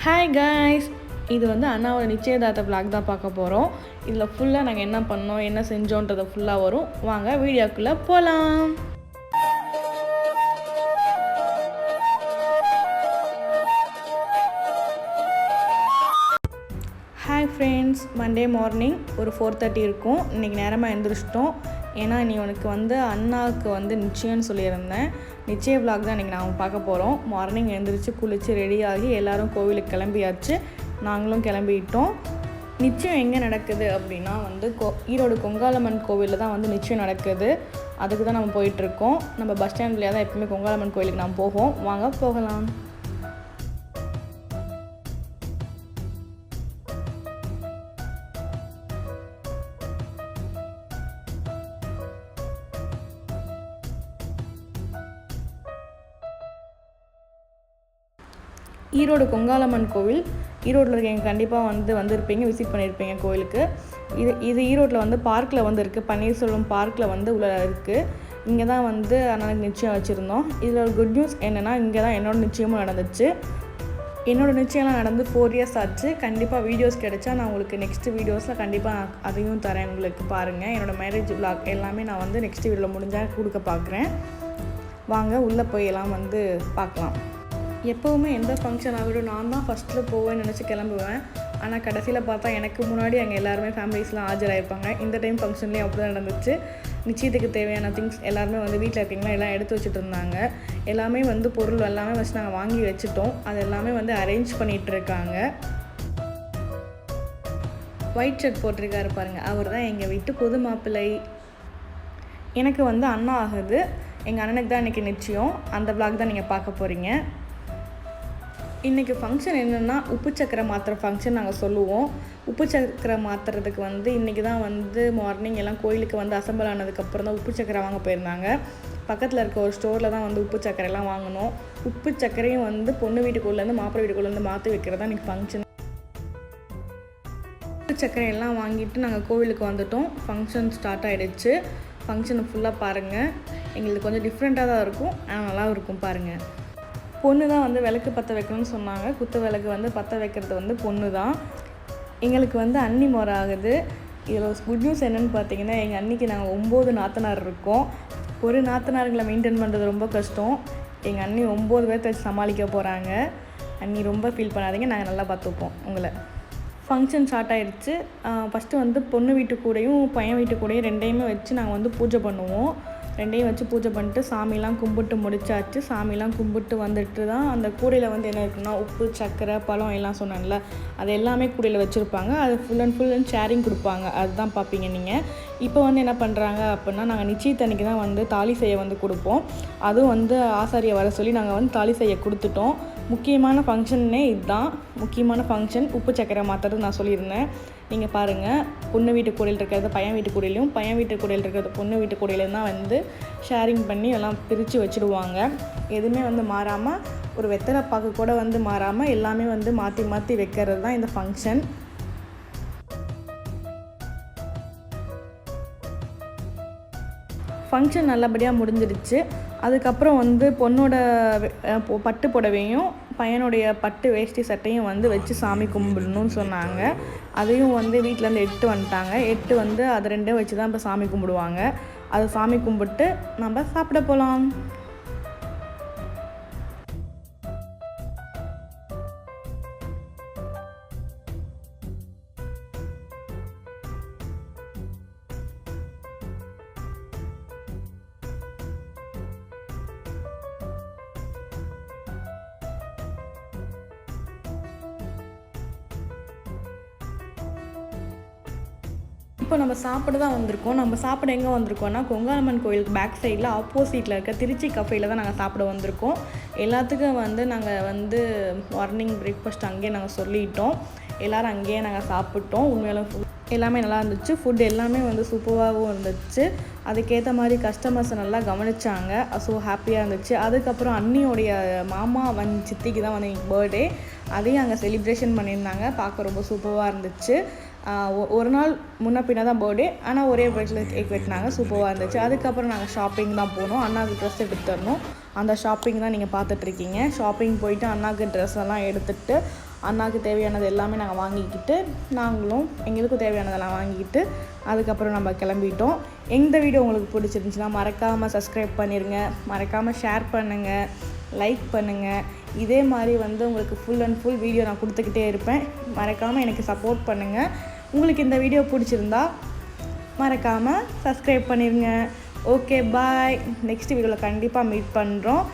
Hi guys, இது வந்து அண்ணாவோட நிச்சயதார்த்த விளாக் தான் பார்க்க போகிறோம். இதில் ஃபுல்லாக நாங்கள் என்ன பண்ணோம், என்ன செஞ்சோன்றது ஃபுல்லாக வரும். வாங்க வீடியோக்குள்ளே போகலாம். ஹாய் ஃப்ரெண்ட்ஸ், மண்டே மார்னிங் ஒரு 4:30 இருக்கும். இன்றைக்கி நேரமாக எழுந்திரிச்சிட்டோம். ஏன்னா நீ உனக்கு வந்து அண்ணாவுக்கு வந்து நிச்சயம்னு சொல்லியிருந்தேன். நிச்சய விளாக் தான் இன்றைக்கி நாங்கள் பார்க்க போகிறோம். மார்னிங் எழுந்திரிச்சு குளித்து ரெடியாகி எல்லோரும் கோவிலுக்கு கிளம்பியாச்சு. நாங்களும் கிளம்பிட்டோம். நிச்சயம் எங்கே நடக்குது அப்படின்னா வந்து ஈரோடு கொங்காலம்மன் கோவிலில் தான் வந்து நிச்சயம் நடக்குது. அதுக்கு தான் நம்ம போயிட்டுருக்கோம். நம்ம பஸ் ஸ்டாண்ட்லேயே தான் எப்பவுமே கொங்காலம்மன் கோவிலுக்கு நாம் போவோம். வாங்க போகலாம். ஈரோடு கொங்காலம்மன் கோவில் ஈரோட்டில் இருக்கீங்க, கண்டிப்பாக வந்திருப்பீங்க, விசிட் பண்ணியிருப்பீங்க கோவிலுக்கு. இது ஈரோட்டில் வந்து பார்க்கில் வந்து இருக்குது. பன்னீர்செல்வம் பார்க்கில் வந்து உள்ள இருக்குது. இங்கே தான் வந்து அண்ணனுக்கு நிச்சயம் வச்சுருந்தோம். இதில் ஒரு குட் நியூஸ் என்னென்னா, இங்கே தான் என்னோடய நிச்சயமும் நடந்துச்சு. என்னோடய நிச்சயம்லாம் நடந்து 4 years ஆச்சு. கண்டிப்பாக வீடியோஸ் கிடைச்சா நான் உங்களுக்கு நெக்ஸ்ட்டு வீடியோஸில் கண்டிப்பாக அதையும் தரேன். உங்களுக்கு பாருங்கள், என்னோடய மேரேஜ் விளாக் எல்லாமே நான் வந்து நெக்ஸ்ட் வீடியோவில் முடிஞ்சால் கொடுக்க பார்க்குறேன். வாங்க உள்ளே போய் எல்லாம் வந்து பார்க்கலாம். எப்போவுமே எந்த ஃபங்க்ஷன் ஆகட்டும் நான் தான் ஃபஸ்ட்டில் போவேன்னு நினச்சி கிளம்புவேன். ஆனால் கடைசியில் பார்த்தா எனக்கு முன்னாடி அங்கே எல்லாருமே ஃபேமிலிஸ்லாம் ஆஜராயிருப்பாங்க. இந்த டைம் ஃபங்க்ஷன்லேயும் அப்படி தான் நடந்துச்சு. நிச்சயத்துக்கு தேவையான திங்ஸ் எல்லாருமே வந்து வீட்டில் இருக்கீங்களா எல்லாம் எடுத்து வச்சுட்டு இருந்தாங்க. எல்லாமே வந்து பொருள் எல்லாமே வச்சு நாங்கள் வாங்கி வச்சுட்டோம். அது எல்லாமே வந்து அரேஞ்ச் பண்ணிகிட்டு இருக்காங்க. ஒயிட் ஷர்ட் போட்டிருக்காரு பாருங்கள், அவர் தான் எங்கள் வீட்டு புது மாப்பிள்ளை. எனக்கு வந்து அண்ணா ஆகுது. எங்கள் அண்ணனுக்கு தான் இன்றைக்கி நிச்சயம். அந்த விளாக் தான் நீங்கள் பார்க்க போகிறீங்க. இன்றைக்கி ஃபங்க்ஷன் என்னென்னா, உப்பு சக்கரை மாத்திரை ஃபங்க்ஷன் நாங்கள் சொல்லுவோம். உப்பு சக்கரை மாற்றுறதுக்கு வந்து இன்றைக்கி தான் வந்து மார்னிங் எல்லாம் கோயிலுக்கு வந்து அசம்பிள் ஆனதுக்கப்புறம் தான் உப்பு சக்கரை வாங்க போயிருந்தாங்க. பக்கத்தில் இருக்க ஒரு ஸ்டோரில் தான் வந்து உப்பு சக்கரைலாம் வாங்கினோம். உப்பு சக்கரையும் வந்து பொண்ணு வீட்டுக்குள்ளேருந்து மாப்பிள்ளை வீட்டுக்குள்ளேருந்து மாற்றி வைக்கிறதா இன்றைக்கி ஃபங்க்ஷன். உப்பு சக்கரை எல்லாம் வாங்கிட்டு நாங்கள் கோவிலுக்கு வந்துட்டோம். ஃபங்க்ஷன் ஸ்டார்ட் ஆகிடுச்சு. ஃபங்க்ஷனை ஃபுல்லாக பாருங்கள். எங்களுக்கு கொஞ்சம் டிஃப்ரெண்ட்டாக தான் இருக்கும், ஆனால் நல்லா இருக்கும் பாருங்கள். பொண்ணு தான் வந்து விளக்கு பற்ற வைக்கணும்னு சொன்னாங்க. குத்து விளக்கு வந்து பற்ற வைக்கிறது வந்து பொண்ணு தான். எங்களுக்கு வந்து அண்ணி முறை ஆகுது. இதில் குட் நியூஸ் என்னென்னு பார்த்தீங்கன்னா, எங்கள் அன்னிக்கு நாங்கள் 9 நாத்தனார் இருக்கோம். ஒரு நாத்தனாருங்களை மெயின்டைன் பண்ணுறது ரொம்ப கஷ்டம். எங்கள் அண்ணி 9 பேர்த்த வச்சு சமாளிக்க போகிறாங்க. அண்ணி ரொம்ப ஃபீல் பண்ணாதீங்க, நாங்கள் நல்லா பார்த்துப்போம் உங்களை. ஃபங்க்ஷன் ஸ்டார்ட் ஆகிடுச்சு. ஃபஸ்ட்டு வந்து பொண்ணு வீட்டு கூடயும் பையன் வீட்டு கூடயும் ரெண்டையுமே வச்சு நாங்கள் வந்து பூஜை பண்ணுவோம். ரெண்டையும் வச்சு பூஜை பண்ணிட்டு சாமிலாம் கும்பிட்டு முடிச்சாச்சு. சாமிலாம் கும்பிட்டு வந்துட்டு தான் அந்த கூடையில் வந்து என்ன இருக்குன்னா, உப்பு சக்கரை பழம் எல்லாம் சொன்னேன்ல, அது எல்லாமே கூடையில் வச்சுருப்பாங்க. அது ஃபுல் அண்ட் ஷேரிங் கொடுப்பாங்க. அதுதான் பார்ப்பீங்க நீங்கள். இப்போ வந்து என்ன பண்ணுறாங்க அப்படின்னா, நாங்கள் நிச்சயத்தன்னைக்கு தான் வந்து தாலி செய்ய வந்து கொடுப்போம். அதுவும் வந்து ஆசாரியை வர சொல்லி நாங்கள் வந்து தாலி செய்ய கொடுத்துட்டோம். முக்கியமான ஃபங்க்ஷன்னே இதுதான். முக்கியமான ஃபங்க்ஷன் உப்பு சக்கரை மாற்றுறது நான் சொல்லியிருந்தேன். நீங்கள் பாருங்கள், பொண்ணு வீட்டு கூடையில் இருக்கிறது பையன் வீட்டு கூடையிலையும், பையன் வீட்டு கூடையில் இருக்கிறது பொண்ணு வீட்டு கூடையிலையும் தான் வந்து ஷேரிங் பண்ணி எல்லாம் பிரித்து வச்சுடுவாங்க. எதுவுமே வந்து மாறாமல், ஒரு வெத்தலை பாக்கு கூட வந்து மாறாமல் எல்லாமே வந்து மாற்றி மாற்றி வைக்கிறது தான் இந்த ஃபங்க்ஷன். ஃபங்க்ஷன் நல்லபடியாக முடிஞ்சிடுச்சு. அதுக்கப்புறம் வந்து பொண்ணோட பட்டு புடவையும் பையனுடைய பட்டு வேஷ்டி சட்டையும் வந்து வச்சு சாமி கும்பிடணும்னு சொன்னாங்க. அதையும் வந்து வீட்டிலேருந்து எட்டு வந்துட்டாங்க. வந்து அது ரெண்டும் வச்சு தான் இப்போ சாமி கும்பிடுவாங்க. அது சாமி கும்பிட்டு நம்ம சாப்பிட போகலாம். இப்போ நம்ம சாப்பிட தான் வந்திருக்கோம். நம்ம சாப்பிட எங்கே வந்திருக்கோம்னா, கொங்காலம்மன் கோயிலுக்கு பேக் சைடில் ஆப்போசிட்டில் இருக்க திருச்சி கஃபேயில் தான் நாங்கள் சாப்பிட வந்திருக்கோம். எல்லாத்துக்கும் வந்து நாங்கள் வந்து மார்னிங் பிரேக்ஃபாஸ்ட் அங்கேயே நாங்கள் சொல்லிட்டோம். எல்லோரும் அங்கேயே நாங்கள் சாப்பிட்டோம். உண்மையிலும் எல்லாமே நல்லா இருந்துச்சு. ஃபுட் எல்லாமே வந்து சூப்பராகவும் இருந்துச்சு. அதுக்கேற்ற மாதிரி கஸ்டமர்ஸை நல்லா கவனித்தாங்க. ஸோ ஹாப்பியாக இருந்துச்சு. அதுக்கப்புறம் அண்ணியோடைய மாமா சித்திக்கு தான் வந்து எங்கள் பர்த்டே. அதையும் அங்கே செலிப்ரேஷன் பண்ணியிருந்தாங்க. பார்க்க ரொம்ப சூப்பராக இருந்துச்சு. ஒரு நாள் முன்ன பின்ன தான் பர்த்டே, ஆனால் ஒரே பர்த்டே கேக் வெட்டினாங்க. சூப்பராக இருந்துச்சு. அதுக்கப்புறம் நாங்கள் ஷாப்பிங் தான் போனோம். அண்ணாவுக்கு ட்ரெஸ் எடுத்து தரணும். அந்த ஷாப்பிங் தான் நீங்கள் பார்த்துட்ருக்கீங்க. ஷாப்பிங் போயிட்டு அண்ணாவுக்கு ட்ரெஸ் எல்லாம் எடுத்துகிட்டு அண்ணாவுக்கு தேவையானது எல்லாமே நாங்கள் வாங்கிக்கிட்டு நாங்களும் எங்களுக்கும் தேவையானதெல்லாம் வாங்கிக்கிட்டு அதுக்கப்புறம் நம்ம கிளம்பிட்டோம். இந்த வீடியோ உங்களுக்கு பிடிச்சிருந்துச்சுன்னா மறக்காமல் சப்ஸ்கிரைப் பண்ணிடுங்க, மறக்காமல் ஷேர் பண்ணுங்கள், லைக் பண்ணுங்கள். இதே மாதிரி வந்து உங்களுக்கு ஃபுல் அண்ட் ஃபுல் வீடியோ நான் கொடுத்துக்கிட்டே இருப்பேன். மறக்காமல் எனக்கு சப்போர்ட் பண்ணுங்கள். உங்களுக்கு இந்த வீடியோ பிடிச்சிருந்தா மறக்காமல் சப்ஸ்கிரைப் பண்ணிடுங்க. ஓகே, பாய். நெக்ஸ்ட் வீடியோவில் கண்டிப்பாக மீட் பண்ணுறோம்.